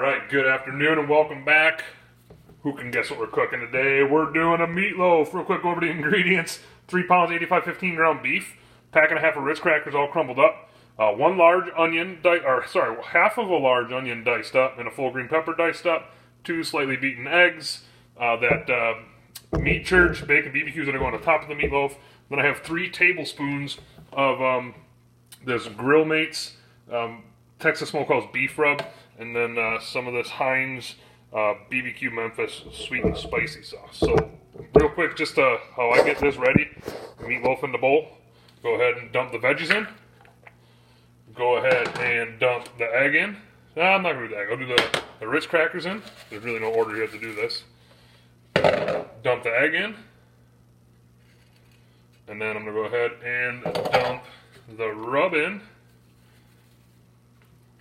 Alright, good afternoon and welcome back. Who can guess what we're cooking today? We're doing a meatloaf. Real quick, over the ingredients. 3 pounds, 85, 15 ground beef. Pack and a half of Ritz crackers all crumbled up. One large onion, half of a large onion diced up and a full green pepper diced up. 2 slightly beaten eggs. Meat church, bacon BBQs that are going on top of the meatloaf. Then I have 3 tablespoons of this Grill Mates Texas Smokehouse beef rub. And then some of this Heinz BBQ Memphis sweet and spicy sauce. So real quick, just how I get this ready. Meatloaf in the bowl. Go ahead and dump the veggies in. Go ahead and dump the egg in. No, I'm not going to do the egg. I'll do the Ritz crackers in. There's really no order you have to do this. Dump the egg in. And then I'm going to go ahead and dump the rub in.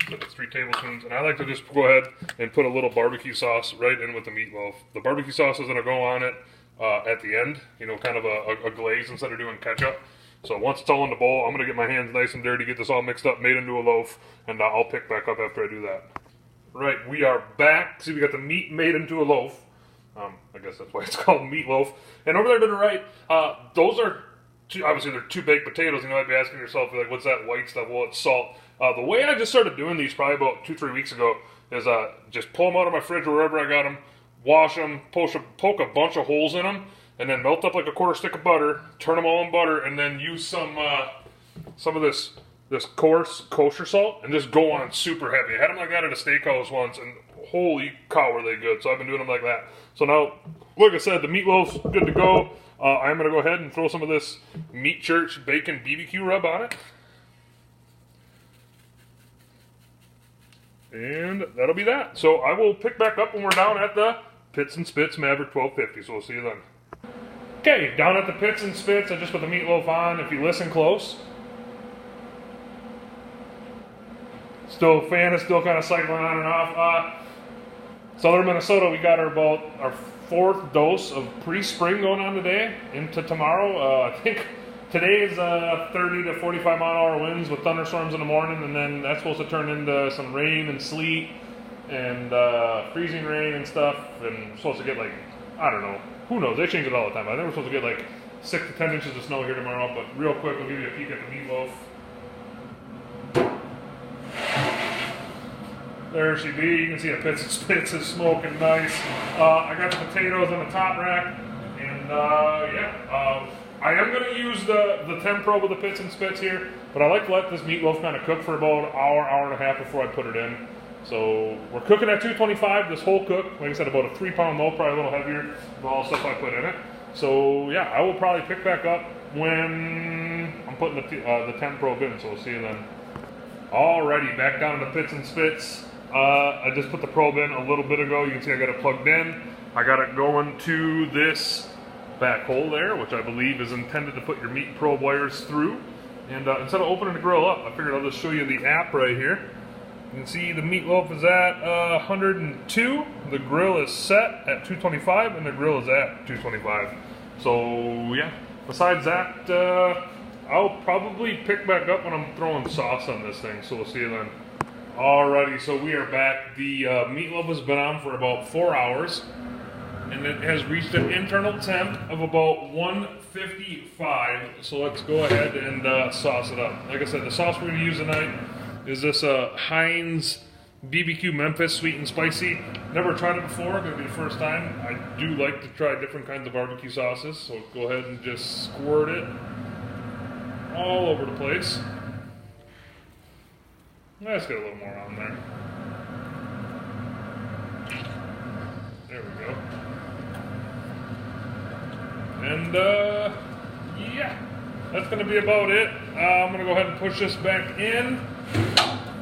So that's 3 tablespoons, and I like to just go ahead and put a little barbecue sauce right in with the meatloaf. The barbecue sauce is going to go on it at the end, you know, kind of a glaze instead of doing ketchup. So once it's all in the bowl, I'm going to get my hands nice and dirty, get this all mixed up, made into a loaf, and I'll pick back up after I do that. Right, we are back. See, we got the meat made into a loaf. I guess that's why it's called meatloaf. And over there to the right, those are, obviously they're 2 baked potatoes. You might be asking yourself, like, what's that white stuff? Well, it's salt. The way I just started doing these probably about 2-3 weeks ago is just pull them out of my fridge or wherever I got them, wash them, poke a bunch of holes in them, and then melt up like a 1/4 stick of butter, turn them all in butter, and then use some of this coarse kosher salt and just go on super heavy. I had them like that at a steakhouse once, and holy cow, were they good. So I've been doing them like that. So now, like I said, the meatloaf's good to go. I'm going to go ahead and throw some of this Meat Church Bacon BBQ rub on it. And that'll be that. So I will pick back up when we're down at the Pits and Spits Maverick 1250. So we'll see you then. Okay, down at the Pits and Spits, I just put the meatloaf on. If you listen close, fan is still kind of cycling on and off. Southern Minnesota, we got our 4th dose of pre-spring going on today into tomorrow. I think today is 30 to 45 mile an hour winds with thunderstorms in the morning, and then that's supposed to turn into some rain and sleet and freezing rain and stuff. And we're supposed to get, like, I don't know, who knows? They change it all the time. I think we're supposed to get like 6 to 10 inches of snow here tomorrow. But real quick, I'll give you a peek at the meatloaf. There she be. You can see the Pits and Spits is smoking nice. I got the potatoes on the top rack, and I am going to use the 10 Pro with the Pits and Spits here, but I like to let this meatloaf kind of cook for about an hour and a half before I put it in. So we're cooking at 225 this whole cook. Like I said, about a 3 pound loaf, probably a little heavier than all the stuff I put in it. So yeah, I will probably pick back up when I'm putting the 10 Pro in. So we'll see you then. Alrighty, back down to the Pits and Spits. I just put the probe in a little bit ago. You can see I got it plugged in. I got it going to this back hole there, which I believe is intended to put your meat probe wires through. And instead of opening the grill up, I figured I'll just show you the app right here. You can see the meatloaf is at 102. The grill is set at 225, and the grill is at 225. So yeah, besides that, I'll probably pick back up when I'm throwing sauce on this thing. So we'll see you then. Alrighty, so we are back. The meatloaf has been on for about 4 hours, and it has reached an internal temp of about 155. So let's go ahead and sauce it up. Like I said, the sauce we're going to use tonight is this Heinz BBQ Memphis sweet and spicy. Never tried it before, going to be the first time. I do like to try different kinds of barbecue sauces, so go ahead and just squirt it all over the place. Let's get a little more on there. There we go. And yeah, that's going to be about it. I'm going to go ahead and push this back in,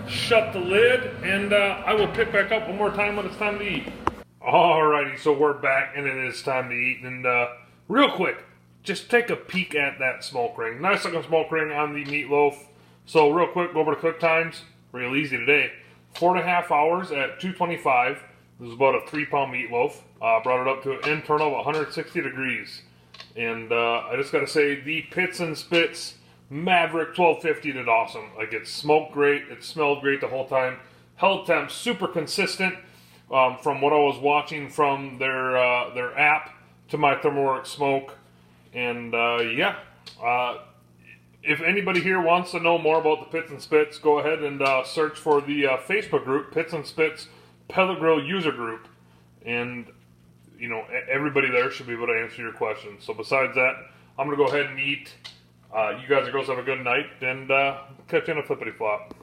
shut the lid, and I will pick back up one more time when it's time to eat. Alrighty, so we're back and it is time to eat. And real quick, just take a peek at that smoke ring. Nice looking smoke ring on the meatloaf. So real quick, go over to cook times. Real easy today. 4.5 hours at 225. This is about a 3 pound meatloaf. Brought it up to an internal of 160 degrees. And I just got to say, the Pits and Spits Maverick 1250 did awesome. Like, it smoked great. It smelled great the whole time. Held temp super consistent. from what I was watching from their app to my ThermoWorks smoke. And yeah, if anybody here wants to know more about the Pits and Spits, go ahead and search for the Facebook group, Pits and Spits Pellet Grill User Group. And, you know, everybody there should be able to answer your questions. So besides that, I'm going to go ahead and eat. You guys and girls have a good night, and catch you in a flippity flop.